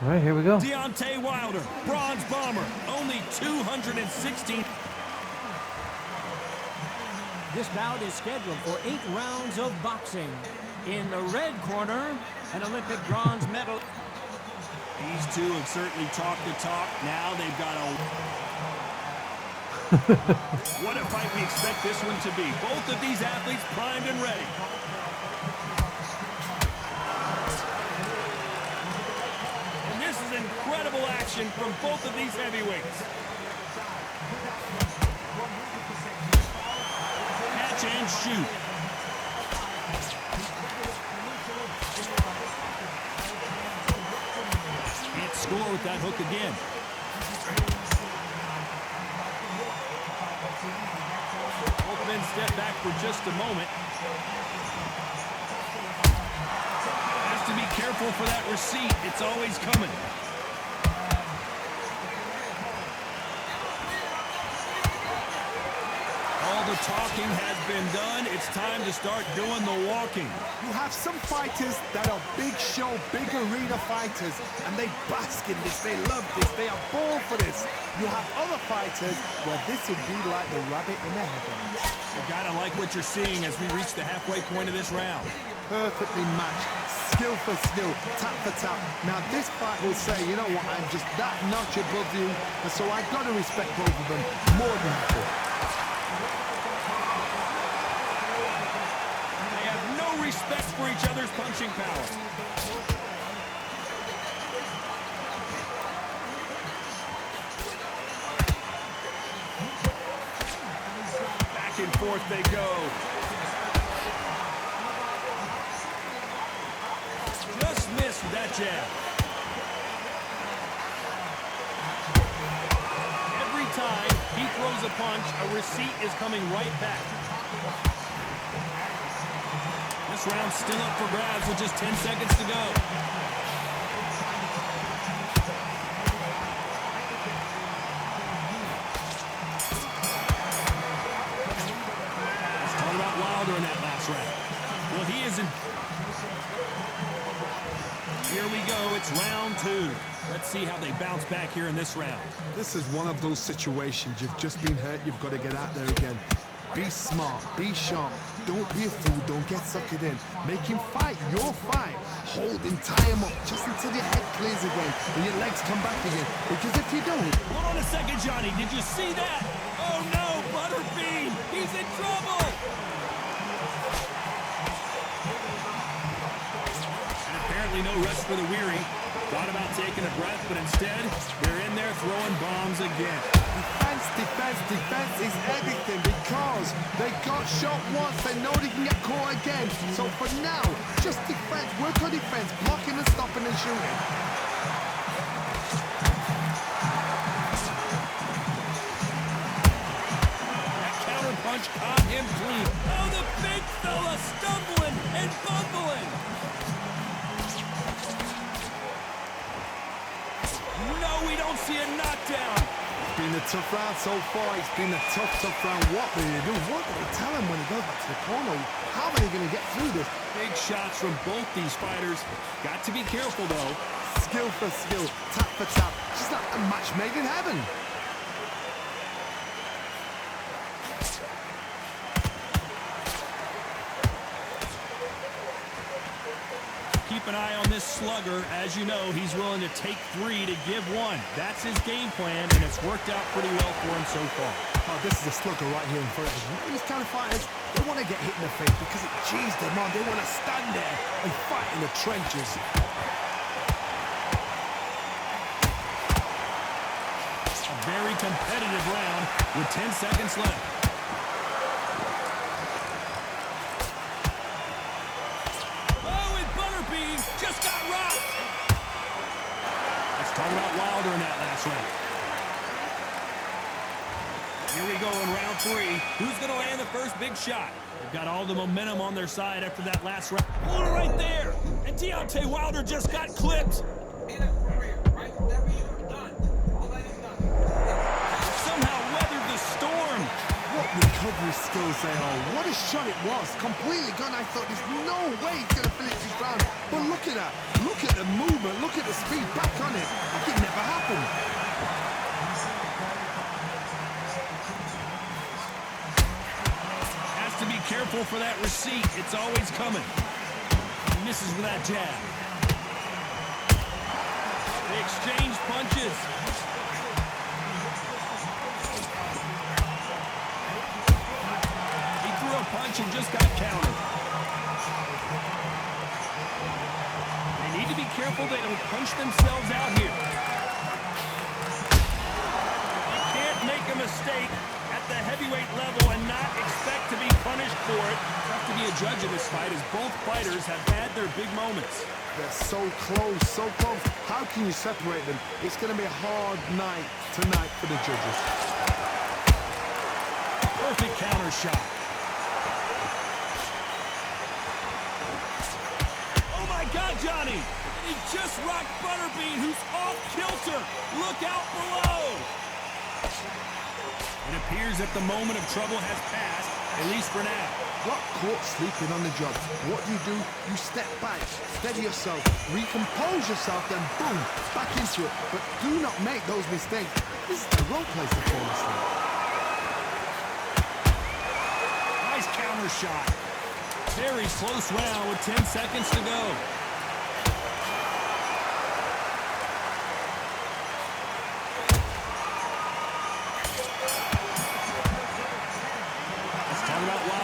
All right, here we go. Deontay Wilder, bronze bomber, only 216. This bout is scheduled for 8 rounds of boxing. In the red corner, an Olympic bronze medal. These two have certainly talked the talk. Now they've got a... What a fight we expect this one to be. Both of these athletes primed and ready. And this is incredible action from both of these heavyweights. Catch and shoot. Can't score with that hook again. Both men step back for just a moment. Has to be careful for that receipt. It's always coming. All the talking has been done. It's time to start doing the walking. You have some fighters that are big show, big arena fighters, and they bask in this, they love this, they are born for this. You have other fighters where this would be like the rabbit in the headlights. You gotta like what you're seeing as we reach the halfway point of this round. Perfectly matched, skill for skill, tap for tap. Now this fight will say, you know what, I'm just that notch above you, and so I gotta respect both of them more than before. Respect for each other's punching power. Back and forth they go. Just missed that jab. Every time he throws a punch, a receipt is coming right back. This round's still up for grabs with just 10 seconds to go. Let's talk about Wilder in that last round. Well, he isn't. Here we go. It's round 2. Let's see how they bounce back here in this round. This is one of those situations. You've just been hurt. You've got to get out there again. Be smart, be sharp, don't be a fool, don't get suckered in. Make him fight your fight. Hold him, tie him up, just until your head clears again and your legs come back again. Because if you don't... Hold on a second, Johnny, did you see that? Oh no, Butterbean, he's in trouble! And apparently no rest for the weary. Thought about taking a breath, but instead, they're in there throwing bombs again. Defense, defense, defense is everything because they got shot once, they know they can get caught again. So for now, just defense, work on defense, blocking and stopping and shooting. That counter punch caught him clean. Oh, the big fella stumbling and bumbling. No, we don't see a knockdown. It's been a tough round so far. It's been a tough round. What do they do? What do they tell him when he goes back to the corner? How are they going to get through this? Big shots from both these fighters. Got to be careful, though. Skill for skill, tap for tap. Just like a match made in heaven. Keep an eye on this slugger. As you know, he's willing to take 3 to give 1. That's his game plan, and it's worked out pretty well for him so far. Oh, this is a slugger right here in front of him. These kind of fighters, they want to get hit in the face because it cheers them on. They want to stand there and fight in the trenches. A very competitive round with 10 seconds left. Just got rocked. Let's talk about Wilder in that last round. Here we go in round 3. Who's going to land the first big shot? They've got all the momentum on their side after that last round. Hold it right there. And Deontay Wilder just got clipped. Somehow weathered the storm. What recovery skills they are. What a shot it was. Completely gone. I thought there's no way he's going to finish this round. But look at that. Look at the movement. Look at the speed back on it. Like it never happened. Has to be careful for that receipt. It's always coming. He misses with that jab. They exchange punches. He threw a punch and just got countered. They need to be careful they don't punch themselves out here. You can't make a mistake at the heavyweight level and not expect to be punished for it. Tough to be a judge of this fight as both fighters have had their big moments. They're so close, so close. How can you separate them? It's going to be a hard night tonight for the judges. Perfect counter shot. Oh my God, Johnny! He just rocked Butterbean, who's off kilter. Look out below! It appears that the moment of trouble has passed, at least for now. Got caught sleeping on the job. What do? You step back, steady yourself, recompose yourself, then boom, back into it. But do not make those mistakes. This is the wrong place to fall asleep. Nice counter shot. Very close round with 10 seconds to go.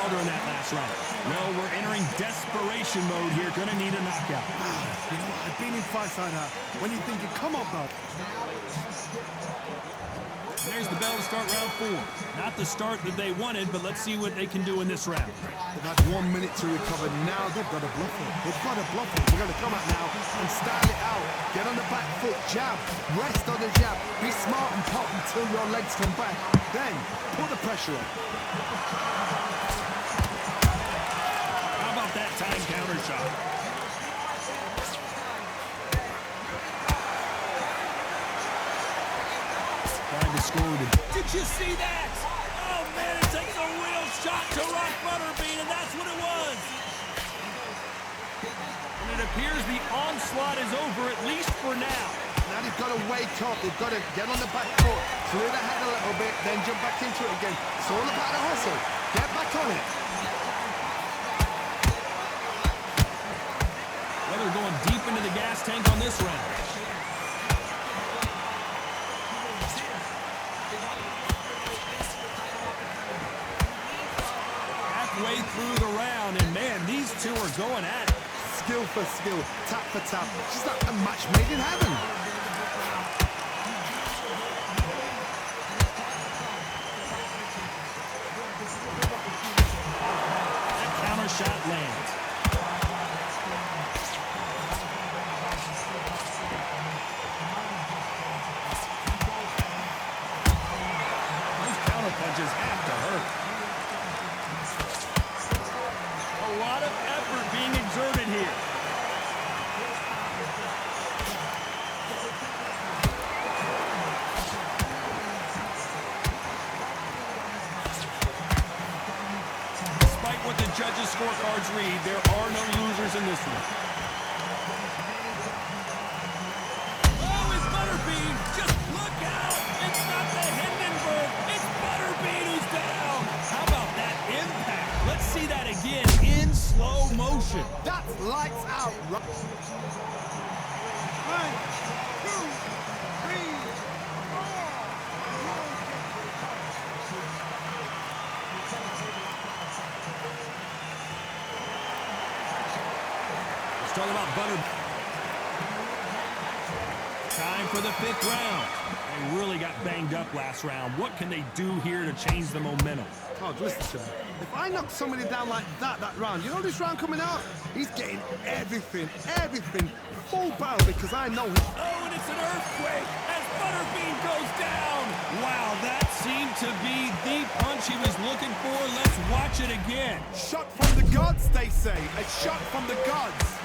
In that last round. Well, we're entering desperation mode here. Gonna need a knockout. You know what? I've been in fights like that. When you're thinking, come on, bud. There's the bell to start round 4. Not the start that they wanted, but let's see what they can do in this round. They've had 1 minute to recover. Now they've got to bluff it. They've got to bluff it. They're going to come out now and style it out. Get on the back foot, jab, rest on the jab. Be smart and pop until your legs come back. Then put the pressure on. That time counter shot. Tried to score with it. Did you see that? Oh man, it takes a real shot to rock Butterbean, and that's what it was. And it appears the onslaught is over, at least for now. Now they've got to wake up. They've got to get on the back foot, clear the head a little bit, then jump back into it again. It's all about the hustle. Get back on it. They're going deep into the gas tank on this round. Halfway through the round, and man, these two are going at it. Skill for skill, tap for tap. Just like a match made in heaven. That counter shot lands. Punches have to hurt. A lot of effort being exerted here. Despite what the judges' scorecards read, there are no losers in this one. Oh, it's Butterbean! Just look out! It's not the Hindenburg! It's Butterbean who's down! How about that impact? Let's see that again in slow motion. That's lights out. 1, 2, 3, 4. Let's talk about Butter. Time for the 5th round. They really got banged up last round. What can they do here to change the momentum? Oh, listen to me. If I knock somebody down like that round, you know this round coming out? He's getting everything, full barrel because I know him. Oh, and it's an earthquake as Butterbean goes down. Wow, that seemed to be the punch he was looking for. Let's watch it again. Shot from the gods, they say. A shot from the gods.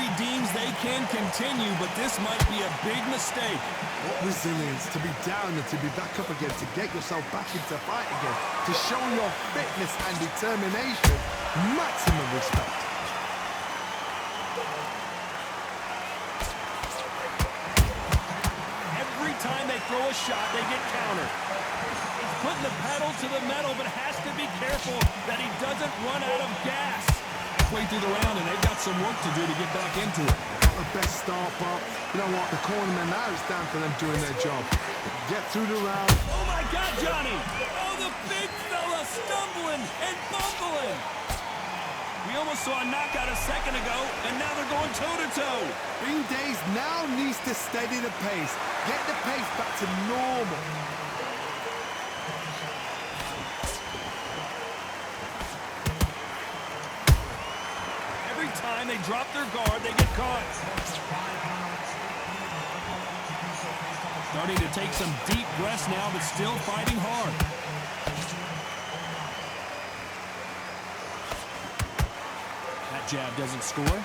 referee deems they can continue, but this might be a big mistake. What resilience to be down and to be back up again, to get yourself back into fight again, to show your fitness and determination. Maximum respect. Every time they throw a shot, they get countered. He's putting the pedal to the metal, but has to be careful that he doesn't run out of gas. Halfway through the round, and they've got some work to do to get back into it. Not the best start, but you know what? The cornermen now is down for them doing their job. Get through the round. Oh my God, Johnny! Oh, the big fella stumbling and bumbling. We almost saw a knockout a second ago, and now they're going toe-to-toe. Bean Days now needs to steady the pace. Get the pace back to normal. Every time they drop their guard, they get caught. Starting to take some deep breaths now, but still fighting hard. That jab doesn't score.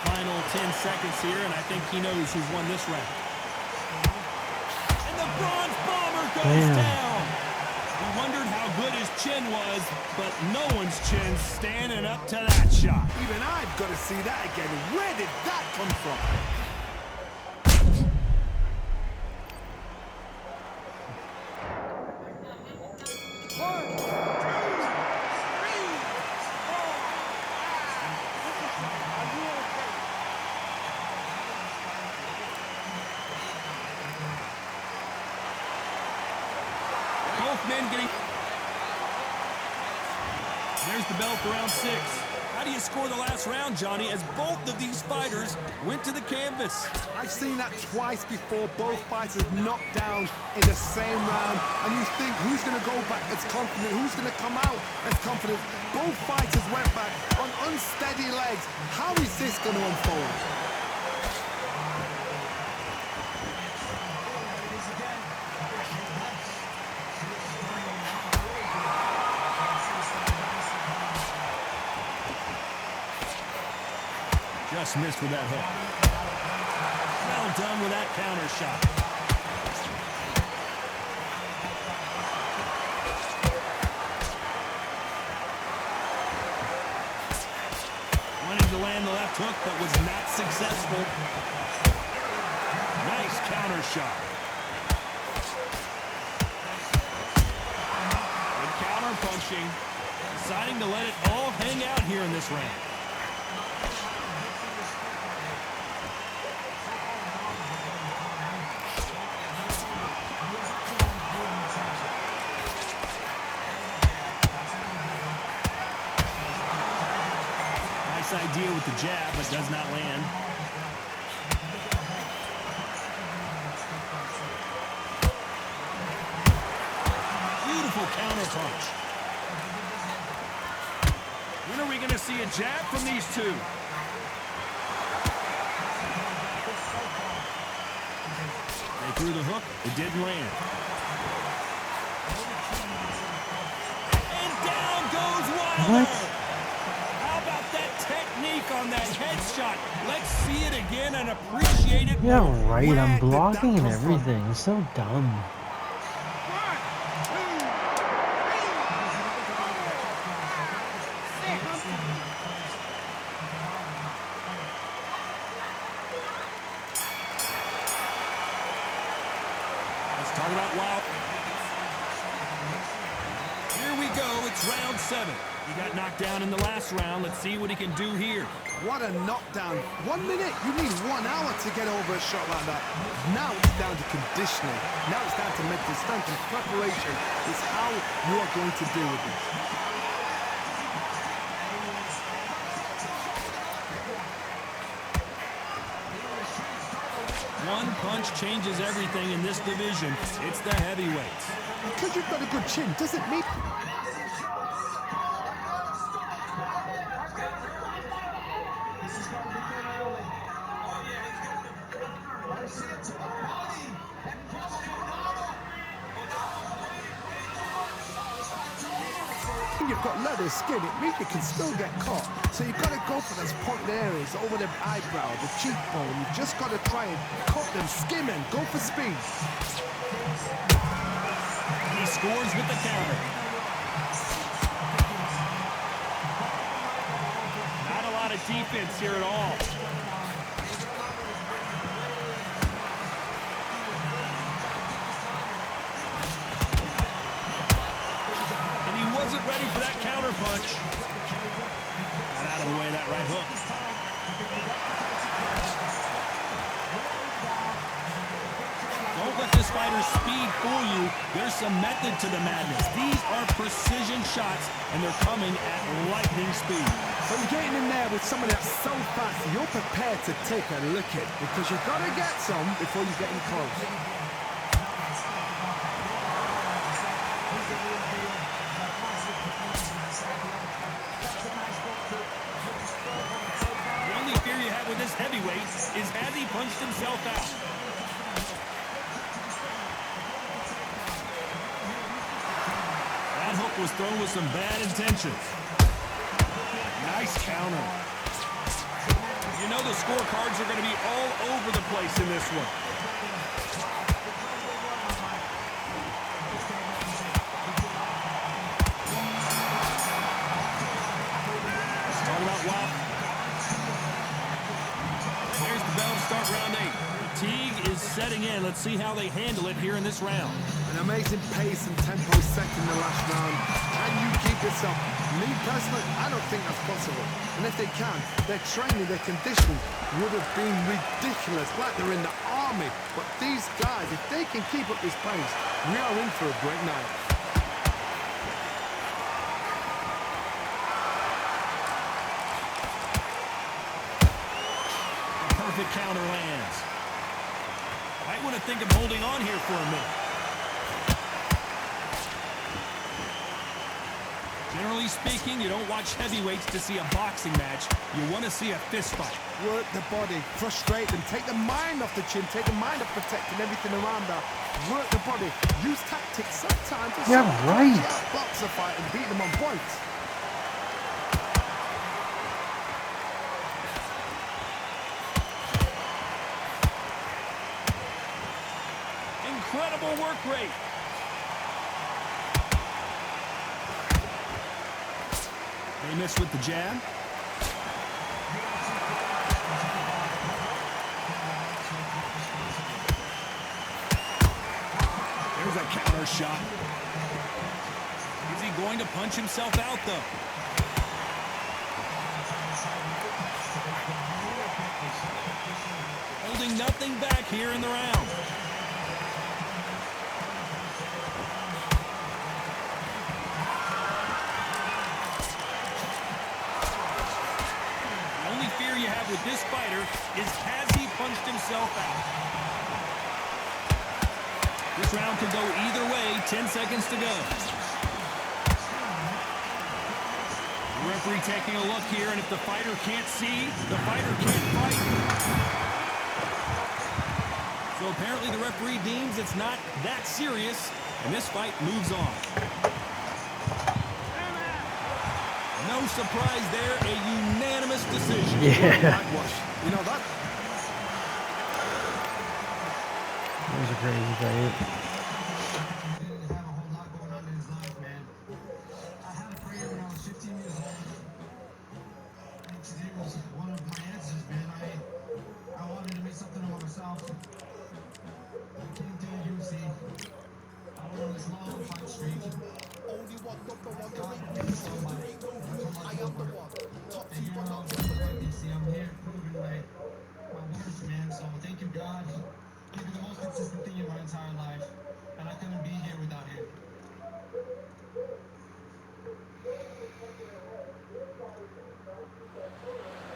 Final 10 seconds here, and I think he knows who's won this round. And the Bronze Bomber goes down. We wondered how good his chin was, but no one's chin's standing up to that shot. Even I've got to see that again. Where did that come from? Both men getting... There's the bell for round 6. How do you score the last round, Johnny, as both of these fighters went to the canvas? I've seen that twice before. Both fighters knocked down in the same round. And you think, who's going to go back as confident? Who's going to come out as confident? Both fighters went back on unsteady legs. How is this going to unfold? Just missed with that hook. Well done with that counter shot. Wanted to land the left hook, but was not successful. Nice counter shot. Good counter punching. Deciding to let it all hang out here in this round. Idea with the jab, but does not land. Beautiful counter punch. When are we going to see a jab from these two? They threw the hook. It didn't land. And down goes Wilder. What? On that headshot. Let's see it again and appreciate it. Yeah, more. right. Where I'm did blocking that and come from? everything. It's so dumb. Let's talk about Wilder. Here we go. It's round 7. He got knocked down in the last round. Let's see what he can do here. What a knockdown. 1 minute, you need 1 hour to get over a shot like that. Now it's down to conditioning. Now it's down to mental strength and preparation. It's how you are going to deal with it. One punch changes everything in this division. It's the heavyweights. Because you've got a good chin doesn't mean... when you've got leather skin, it means you can still get caught. So you've got to go for those point areas over the eyebrow, the cheekbone. You've just got to try and cut them, skim and go for speed. He scores with the counter. Not a lot of defense here at all. Ready for that counter punch. Got out of the way of that right hook. Don't let this fighter's speed fool you. There's some method to the madness. These are precision shots, and they're coming at lightning speed. So you're getting in there with someone that's so fast, you're prepared to take a look at, because you've got to get some before you get in close. With this heavyweight is has he punched himself out. That hook was thrown with some bad intentions. Nice counter. You know the scorecards are going to be all over the place in this one. Starting out wild. Start round 8. Fatigue is setting in. Let's see how they handle it here in this round. An amazing pace and tempo set in the last round. Can you keep this up? Me personally, I don't think that's possible. And if they can, their training, their conditioning would have been ridiculous, like they're in the army. But these guys, if they can keep up this pace, we are in for a great night. Perfect counter lands. Might want to think of holding on here for a minute. Generally speaking, you don't watch heavyweights to see a boxing match. You want to see a fist fight. Work the body, frustrate them, take the mind off the chin, take the mind off protecting everything around that. Work the body, use tactics sometimes to box a fight and beat them on points. Incredible work rate. They miss with the jab. There's a counter shot. Is he going to punch himself out, though? Holding nothing back here in the round. You have with this fighter is has he punched himself out? This round could go either way. 10 seconds to go. The referee taking a look here, and if the fighter can't see, the fighter can't fight. So apparently the referee deems it's not that serious, and this fight moves on. No surprise there, a unanimous decision. Yeah. You know that? That was a crazy fight.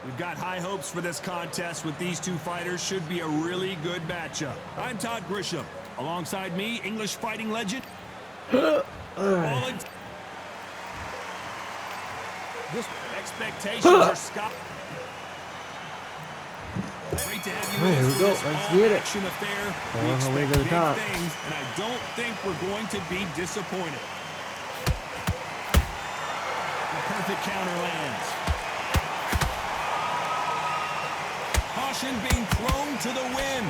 We've got high hopes for this contest with these two fighters. Should be a really good matchup. I'm Todd Grisham. Alongside me, English fighting legend. Expectations are Scott. Great to have you here we go. Let's get it. Action affair. On We our way expect to the big top. things, and I don't think we're going to be disappointed. perfect counter lands. Caution being thrown to the wind.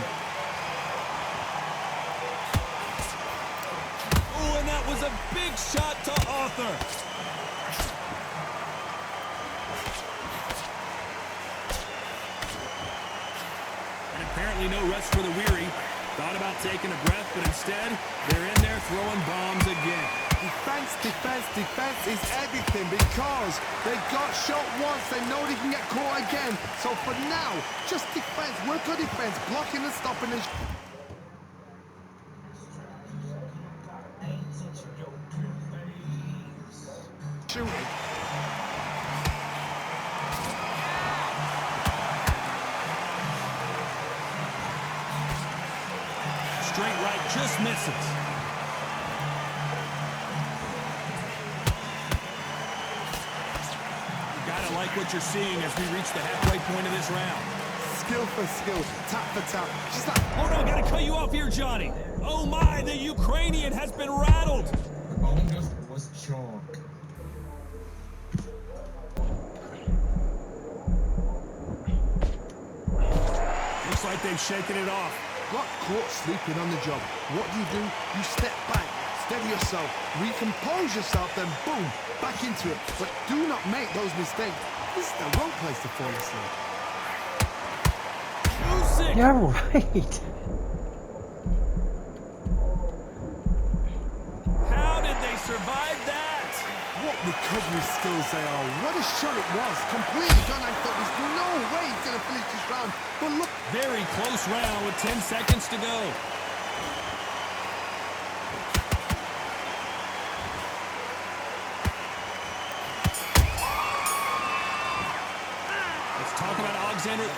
Oh, and that was a big shot to Arthur. And apparently no rest for the weary. Thought about taking a breath, but instead, they're in there throwing bombs again. Defense, defense, defense is everything because they got shot once. They know they can get caught again. So for now, just defense, work on defense, blocking and stopping and shooting. Straight right just misses. You gotta like what you're seeing as we reach the halfway point of this round. Skill for skill, tap for tap. Just like, Hold on, gotta cut you off here, Johnny. Oh my, the Ukrainian has been rattled. Was chalk. Looks like they've shaken it off. got caught sleeping on the job. What do? You step back, steady yourself, recompose yourself, then boom, back into it. But do not make those mistakes. This is the wrong place to fall asleep. Usyk. Yeah, right. How did they survive that? What recovery skills they are. What a shot it was. Completely gone. I thought there's no way he's going to finish this round. But look. Very close round with 10 seconds to go. Let's talk about Alexander.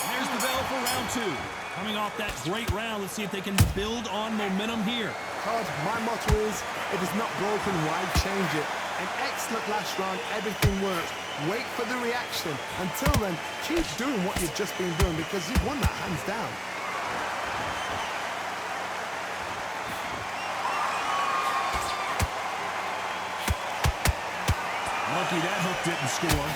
There's the bell for round two. Coming off that great round, let's see if they can build on momentum here. Todd, my motto is, if it's not broken, why change it? An excellent last round, everything works. Wait for the reaction. Until then, keep doing what you've just been doing because you've won that hands down. Lucky that hook didn't score.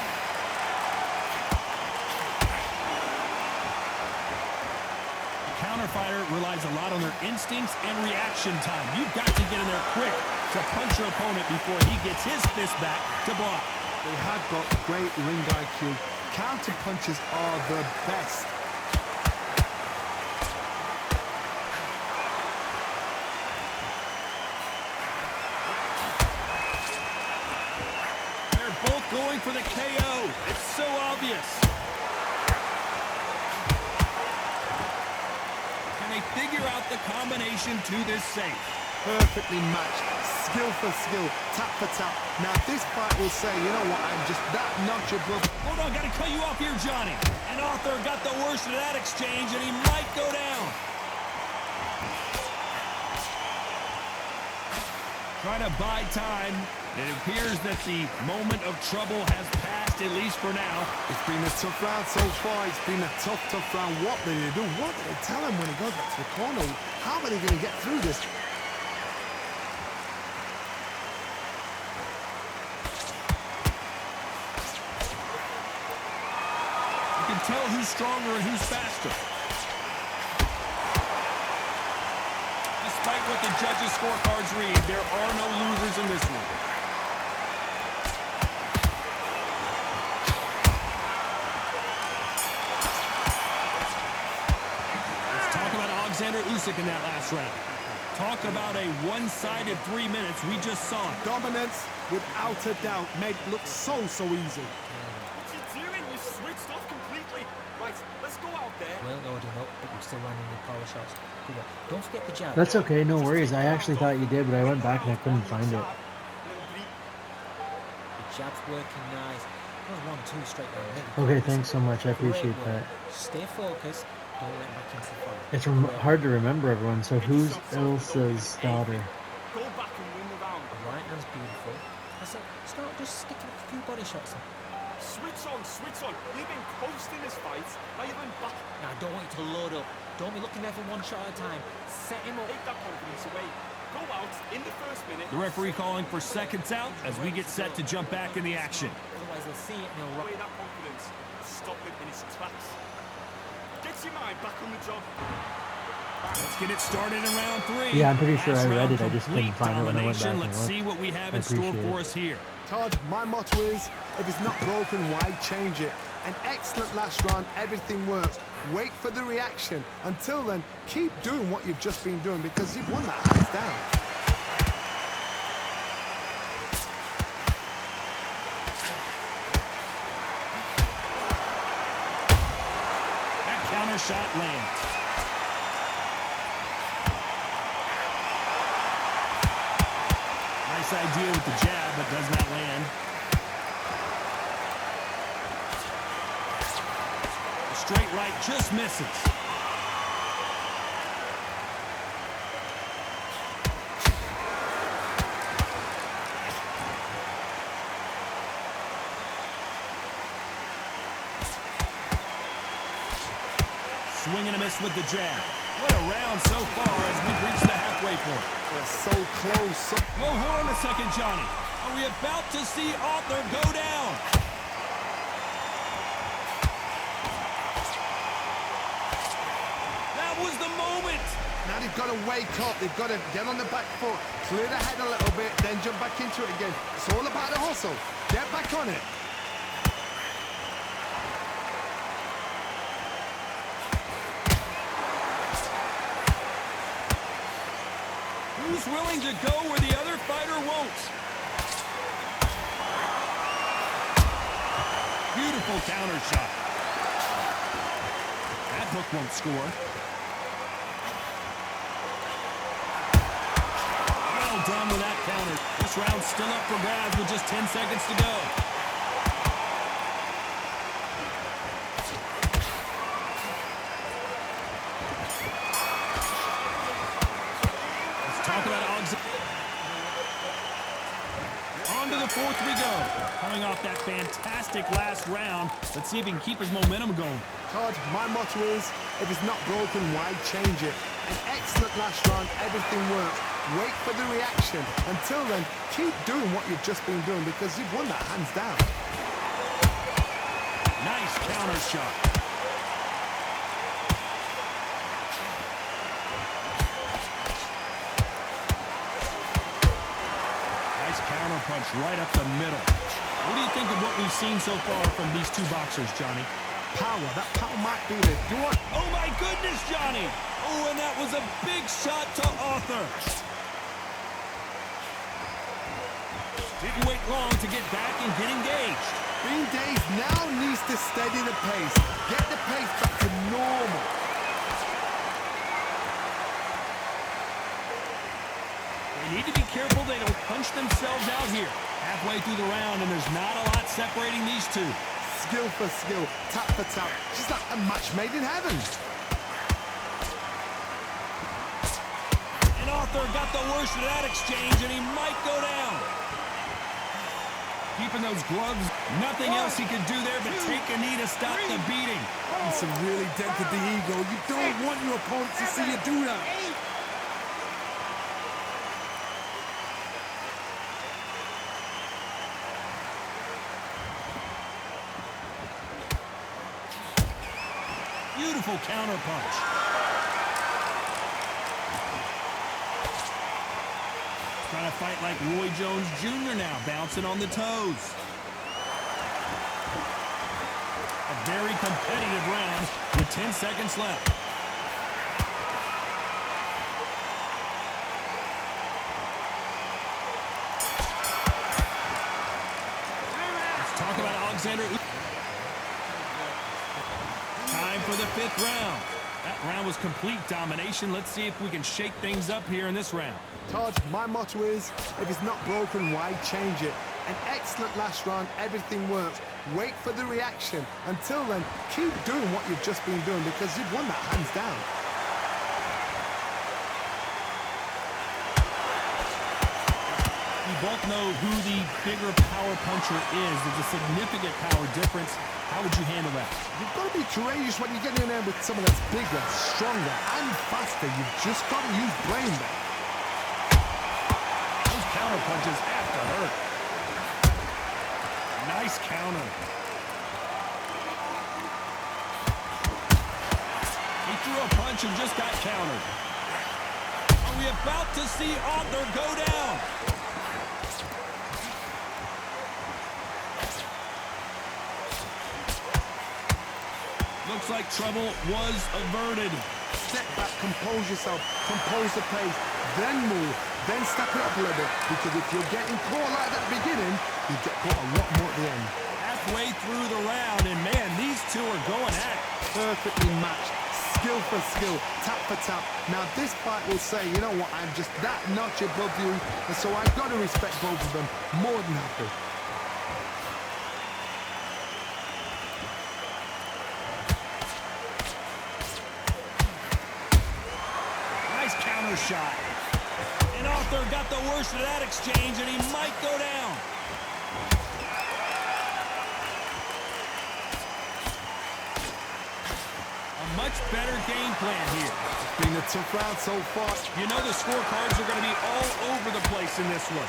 Counterfighter relies a lot on their instincts and reaction time. You've got to get in there quick to punch your opponent before he gets his fist back to block. They have got great ring IQ. Counter punches are the best. They're both going for the KO. It's so obvious. They figure out the combination to this safe. Perfectly matched, skill for skill, tap for tap. Now this fight will say, you know what, I'm just that knowledgeable. Hold on, gotta cut you off here, Johnny. And Arthur got the worst of that exchange, and he might go down. Trying to buy time. It appears that the moment of trouble has passed, at least for now. It's been a tough round so far. It's been a tough round. What did they do? What did they tell him when he goes back to the corner? How are they going to get through this? You can tell who's stronger and who's faster. Despite what the judges' scorecards read, there are no losers in this one. Alexander Usyk in that last round. Talk about a one-sided 3 minutes. We just saw it. Dominance, without a doubt, made it look so easy. What you doing? You switched off completely. Right, let's go out there. Well, no, I don't know, but we're still landing the power shots. Good one. Don't forget the jab. That's okay, no worries. I actually thought you did, but I went back and I couldn't find it. The jab's working nice. Well, 1-2 straight down. Okay, thanks so much. I appreciate that. Stay focused. Don't let back into the fight. It's hard to remember everyone, so who's Ilsa's daughter? Go back and win the round. The right hand's beautiful. I said, start just sticking a few body shots in. Switch on, switch on. You've been coasting this fight. Now you've been back. Now, I don't want you to load up. Don't be looking there for one shot at a time. Set him up. Take that confidence away. Go out in the first minute. The referee calling for seconds out as we get set to jump back in the action. Otherwise they'll see it and they'll Away that confidence. Stop it in its tracks. Get your mind back on the job. Let's get it started in round 3. Yeah, I'm pretty sure Last I read round, it. I just couldn't complete find it when I went back domination. and Let's looked. see what we have I in store appreciate for it. us here. Todd, my motto is, if it's not broken, why change it? An excellent last round, everything works. Wait for the reaction. Until then, keep doing what you've just been doing because you've won that hands down. That counter shot lands. Nice idea with the jab, but does not land. The straight right just misses. Swing and a miss with the jab. What a round so far as we've reached the halfway point. We're so close. Whoa, hold on a second, Johnny. Are we about to see Arthur go down? That was the moment. Now they've got to wake up. They've got to get on the back foot, clear the head a little bit, then jump back into it again. It's all about the hustle. Get back on it. Who's willing to go where the other fighter won't? Beautiful counter shot. That hook won't score. Well done with that counter. This round's still up for grabs with just 10 seconds to go. Talk about on to the 4th we go. Coming off that fantastic last round, let's see if he can keep his momentum going. Todd, my motto is, if it's not broken, why change it? An excellent last round, everything works. Wait for the reaction. Until then, keep doing what you've just been doing because you've won that hands down. Nice counter shot. Counter punch right up the middle. What do you think of what we've seen so far from these two boxers, Johnny? Power. That power might be the door. Oh, my goodness, Johnny. Oh, and that was a big shot to Arthur. Didn't wait long to get back and get engaged. Bean Days now needs to steady the pace. Get the pace back to normal. They need to be careful they don't punch themselves out here. Halfway through the round, and there's not a lot separating these two. Skill for skill, tap for tap. Just like a match made in heaven. And Arthur got the worst of that exchange, and he might go down. Keeping those gloves, nothing else he could do there but take a knee to stop the beating. It's a really dent to the ego. You don't want your opponent to see you do that. Beautiful counter punch. Trying to fight like Roy Jones Jr. now, bouncing on the toes. A very competitive round with 10 seconds left. Let's talk about Alexander. Time for the 5th round. That round was complete domination. Let's see if we can shake things up here in this round. Todd, my motto is, if it's not broken, why change it? An excellent last round, everything works. Wait for the reaction. Until then, keep doing what you've just been doing because you've won that hands down. We both know who the bigger power puncher is. There's a significant power difference. How would you handle that? You've got to be courageous when you get in there with someone that's bigger, stronger, and faster. You've just got to use brain there. counter punches have to hurt. Nice counter. He threw a punch and just got countered. Are we about to see Arthur go down? Looks like trouble was averted. Step back, compose yourself, compose the pace, then move, then step it up a little bit. Because if you're getting caught like that beginning, you get caught a lot more at the end. Halfway through the round, and man, these two are going at it. Perfectly matched, skill for skill, tap for tap. Now this fight will say, you know what, I'm just that notch above you, and so I've got to respect both of them more than happy. Nice counter shot. And Arthur got the worst of that exchange, and he might go down. Much better game plan here. It's been a tough round so far. You know the scorecards are going to be all over the place in this one.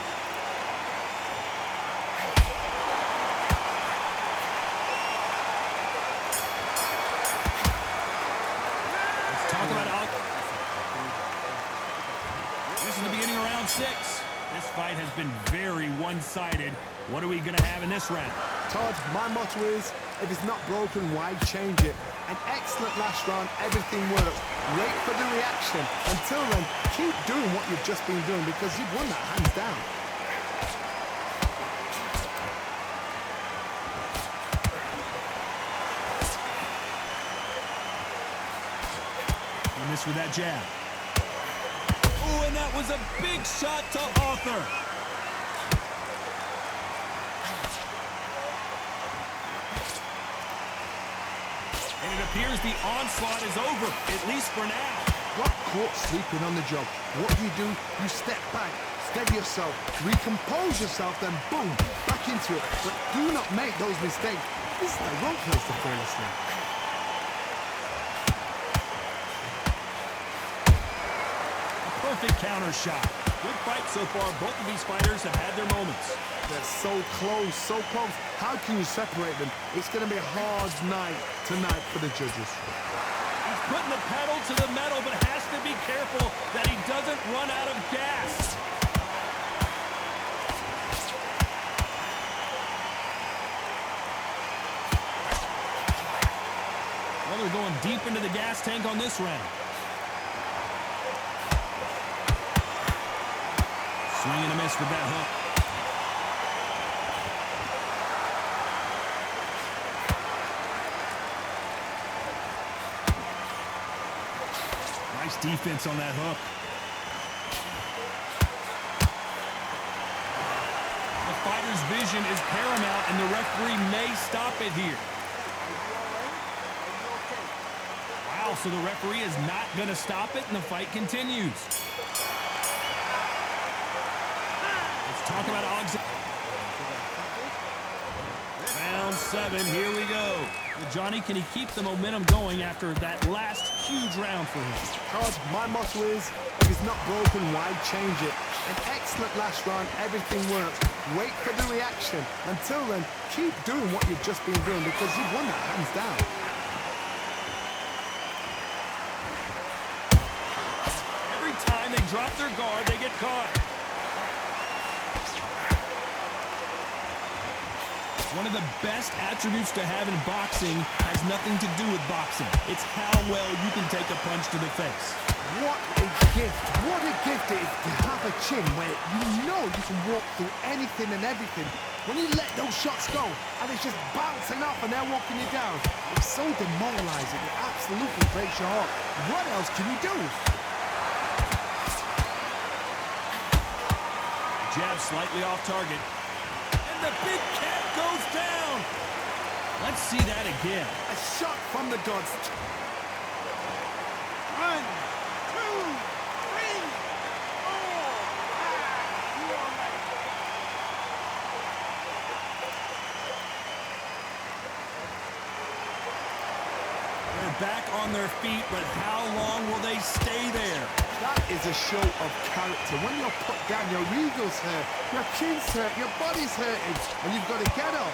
Let's talk about this is the beginning of round 6. This fight has been very one-sided. What are we going to have in this round? Todd, my motto is, if it's not broken, why change it? An excellent last round, everything works. Wait for the reaction. Until then, keep doing what you've just been doing because you've won that hands down. He missed with that jab. Oh, and that was a big shot to Arthur. And it appears the onslaught is over, at least for now. Got caught sleeping on the job. What do? You step back, steady yourself, recompose yourself, then boom, back into it. But do not make those mistakes. This is the wrong place to fearlessly. A perfect counter shot. Good fight so far. Both of these fighters have had their moments. They're so close, so close. How can you separate them? It's going to be a hard night tonight for the judges. He's putting the pedal to the metal, but has to be careful that he doesn't run out of gas. Well, they're going deep into the gas tank on this round. Swing and a miss with that hook. Nice defense on that hook. The fighter's vision is paramount, and the referee may stop it here. Wow, so the referee is not going to stop it, and the fight continues. Let's talk about odds. Round 7, here we go. Well, Johnny, can he keep the momentum going after that last huge round for him? Todd, my motto is, if it's not broken, why change it? An excellent last round, everything works. Wait for the reaction. Until then, keep doing what you've just been doing because you've won that hands down. Every time they drop their guard, they get caught. One of the best attributes to have in boxing has nothing to do with boxing. It's how well you can take a punch to the face. What a gift. What a gift it is to have a chin where you know you can walk through anything and everything. When you let those shots go and it's just bouncing off and they're walking you down, it's so demoralizing. It absolutely breaks your heart. What else can you do? Jab slightly off target. And the big cat goes down. Let's see that again. A shot from the gods. 1, 2, 3, 4. You are right. We're back on on their feet, but how long will they stay there? That is a show of character. When you're put down, your ego's hurt, your chin's hurt, your body's hurting, and you've got to get up,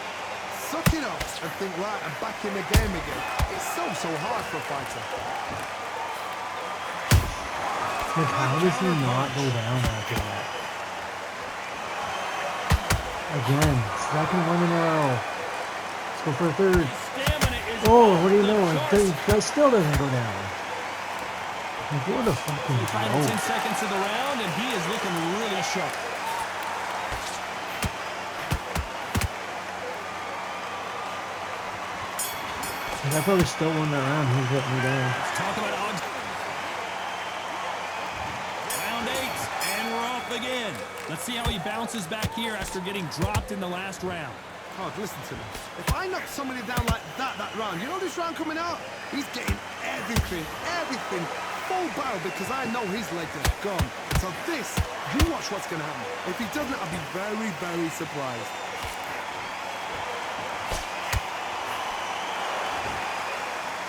suck it up, and think, right, I'm back in the game again. It's so hard for a fighter. Like, how does he not go down after that? Again, second one in a row. Let's go for a third. Stamina is Oh, off what do you the know? charts. That still doesn't go down. Like, what a fucking Final 10 joke. seconds of the round, and he is looking really sharp. Like, I probably still won that round. He's letting me down. Let's talk about odds. Round 8, and we're off again. Let's see how he bounces back here after getting dropped in the last round. Oh, listen to me. If I knock somebody down like that round, you know this round coming out? He's getting everything, full barrel, because I know his legs are gone. So this, you watch what's going to happen. If he doesn't, I'll be very, very surprised.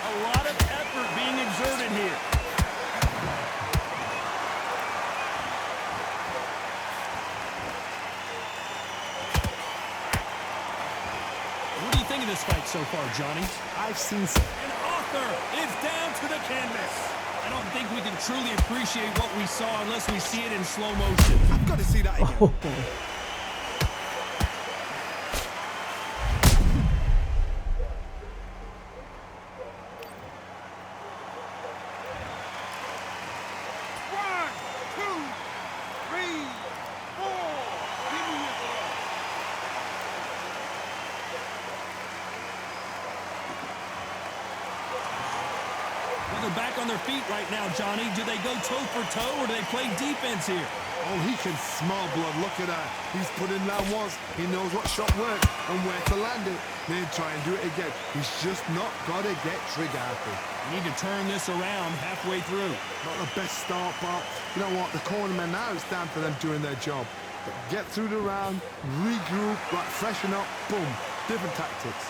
A lot of effort being exerted here. What do you think of this fight so far, Johnny? I've seen And Arthur is down to the canvas. I don't think we can truly appreciate what we saw unless we see it in slow motion. I've got to see that again. Oh. One, two, three, four. Give me your ball. Well, they're back on their feet right now, Johnny. Do they go toe for toe or do they play defense here? Oh, he can smell blood. Look at that. He's put in that once. He knows what shot works and where to land it. Then try and do it again. He's just not got to get trigger happy. You need to turn this around halfway through. Not the best start, but you know what? The cornermen now, it's down for them doing their job. But get through the round, regroup, like freshen up, boom. Different tactics.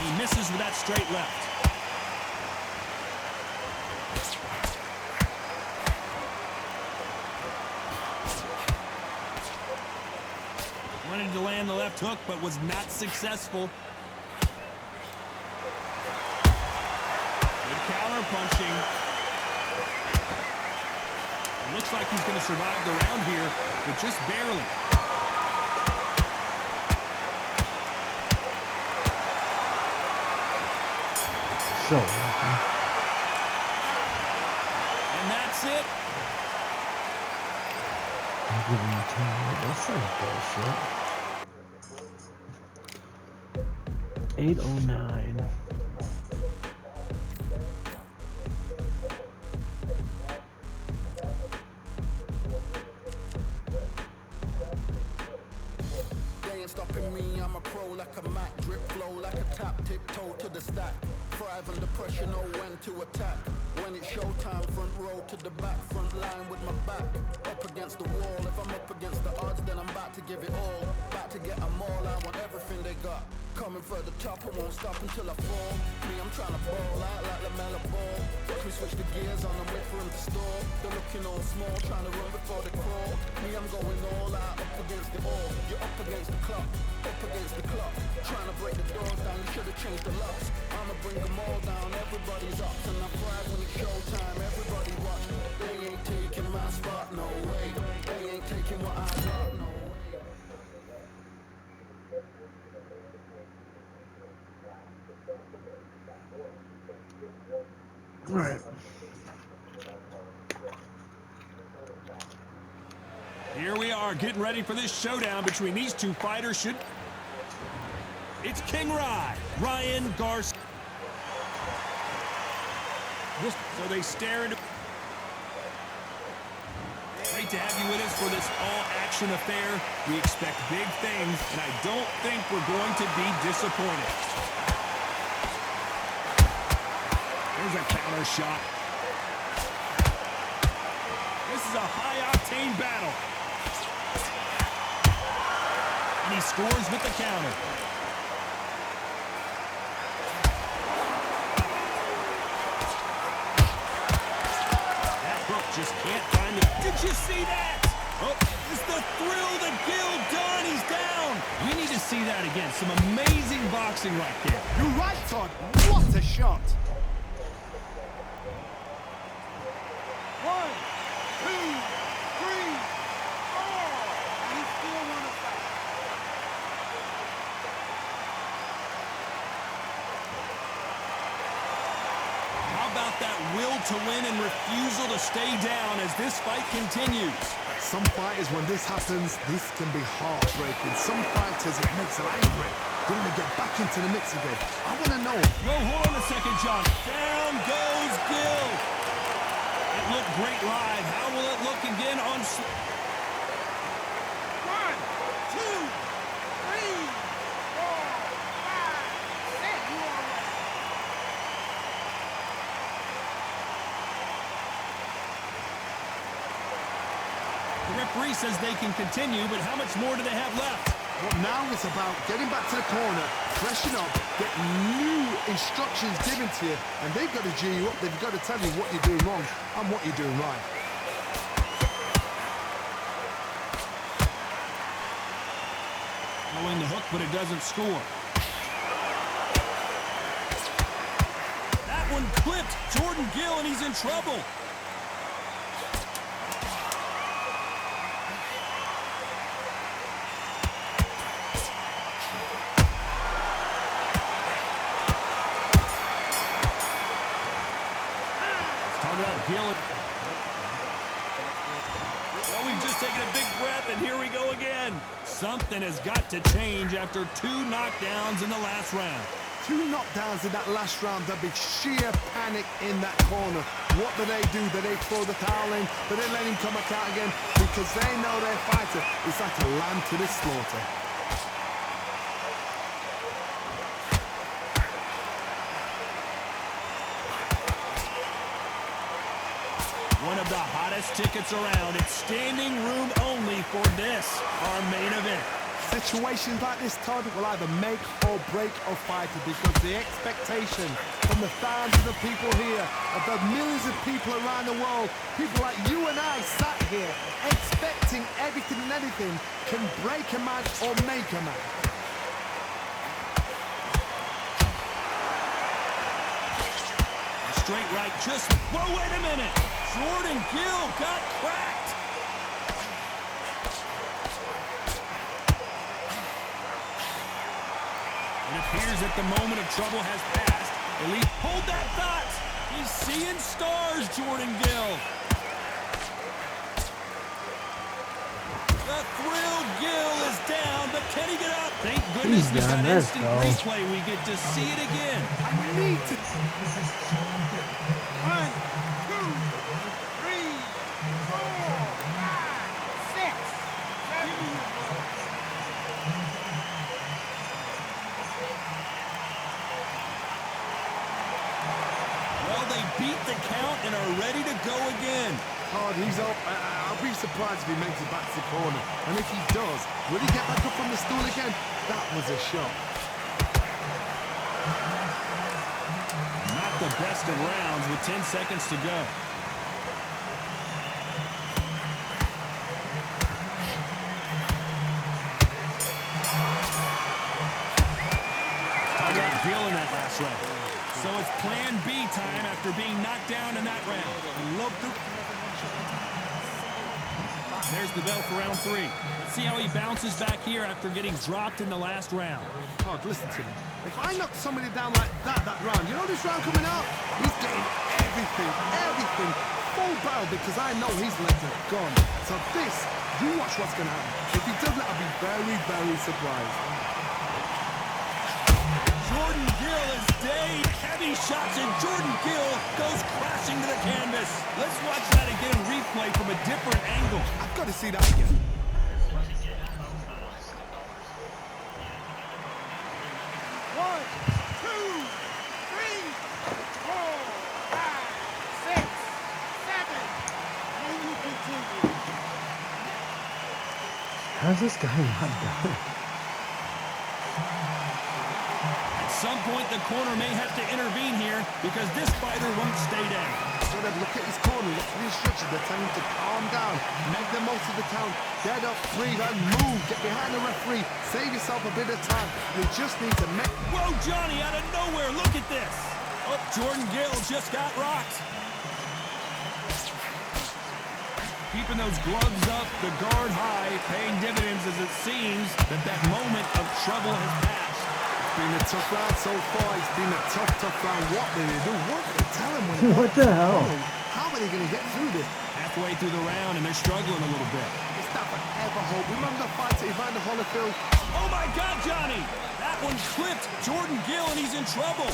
He misses with that straight left. Wanted to land the left hook, but was not successful. Good counter punching. It looks like he's going to survive the round here, but just barely. So lucky. And that's it. I'm giving you 10 more. That's not bullshit. 809. They ain't stopping me, I'm a pro like a Mac. Drip flow like a tap, tiptoe to the stack. Thrive under pressure, know when to attack. When it's showtime, front row to the back. Front line with my back, up against the wall. If I'm up against the odds, then I'm about to give it all. About to get them all, I want everything they got. Coming for the top, I won't stop until I fall. Me, I'm trying to ball out like LaMelo Ball. Watch me switch the gears on and wait for him to stall. They're looking all small, trying to run before they crawl. Me, I'm going all out, up against the all. You're up against the clock, up against the clock. Trying to break the doors down, you should have changed the locks. I'ma bring them all down, everybody's up. And I thrive when it's showtime, everybody watch. They ain't taking my spot, no way. They ain't taking what I got, no way. All right. Here we are, getting ready for this showdown between these two fighters. It's King Ryan Garcia. So they stare into... Great to have you with us for this all-action affair. We expect big things, and I don't think we're going to be disappointed. There's a counter shot. This is a high-octane battle. And he scores with the counter. just can't find it. Did you see that? Oh, it's the thrill to Gill done. He's down. We need to see that again. Some amazing boxing right there. You're right, Todd. What a shot. 1, 2, 3, 4. And he still won the fight. How about that will to win and refusal to stay down as this fight continues? Some fighters, when this happens, this can be heartbreaking. Some fighters, it makes them angry. They want to get back into the mix again. I want to know. No, hold on a second, John. Down goes Gill. It looked great live. How will it look again on... 1, 2, 3, 4, 5, 6. You all right? The referee says they can continue, but how much more do they have left? Well, now it's about getting back to the corner, freshen up, get new instructions given to you, and they've got to G you up. They've got to tell you what you're doing wrong and what you're doing right. Throwing the hook, but it doesn't score. That one clipped Jordan Gill, and he's in trouble. Gill. Well, we've just taken a big breath, and here we go again. Something has got to change after 2 knockdowns in the last round. 2 knockdowns in that last round. There'll be sheer panic in that corner. What do? Do they throw the towel in? Do they let him come back out again? Because they know their fighter is like a lamb to the slaughter. One of the hottest tickets around. It's standing room only for this, our main event. Situations like this, Todd, will either make or break a fighter because the expectation from the fans of the people here, of the millions of people around the world, people like you and I sat here expecting everything and anything, can break a man or make a man. Straight right, just, whoa, wait a minute. Jordan Gill got cracked. It appears that the moment of trouble has passed. Elite, hold that thought. He's seeing stars, Jordan Gill. The thrill Gill is down, but can he get up? Thank goodness we got instant replay. We get to see it again. I need to... 1, 2, 3, 4, 5, 6, 7. Well, they beat the count and are ready to go again. Todd, he's up. I'll be surprised if he makes it back to the corner. And if he does, will he get back up from the stool again? That was a shot. Not the best of rounds with 10 seconds to go. Talk about Gill in that last round. So it's plan B time after being knocked down in that round. There's the bell for round 3. Let's see how he bounces back here after getting dropped in the last round. Todd, listen to me. If I knock somebody down like that round, you know this round coming out? He's getting everything, full barrel because I know his legs are gone. So this, you watch what's going to happen. If he does that, I'll be very, very surprised. Jordan Gill is dayed. Heavy shots, and Jordan Gill goes crashing to the canvas. Let's watch that again, replay from a different angle. I've got to see that again. 1, 2, 3, 4, 5, 6, 7. And you continue. How's this guy not done? At some point, the corner may have to intervene here because this fighter won't stay down. got to look at his corner, look at the instructions. They're telling him to calm down, make the most of the count, get up, breathe, and move. Get behind the referee, save yourself a bit of time. You just need to make... Whoa, Johnny, out of nowhere, look at this. Oh, Jordan Gill just got rocked. Keeping those gloves up, the guard high, paying dividends as it seems that moment of trouble has passed. It's been a tough round so far. It's been a tough round. What did they do? What did they tell him when he What the hell? How are they going to get through this? Halfway through the round, and they're struggling a little bit. It's not forever hope. Remember the fight to Evander Holyfield? Oh, my God, Johnny! That one clipped Jordan Gill, and he's in trouble.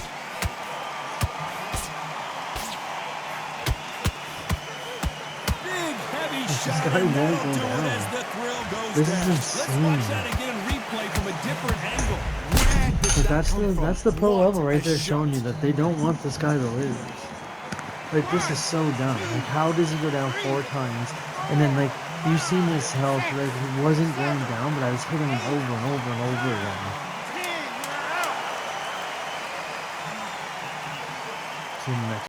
Big, heavy shot, guy and that'll won't go do it down. as the thrill goes This is down. Let's insane. watch that again, replay from a different angle. But that's the pro level right there showing you that they don't want this guy to lose. Like, this is so dumb. Like, how does he go down 4 times? And then, like, you've seen his health, like, he wasn't going down, but I was hitting him over and over and over again. See you in the next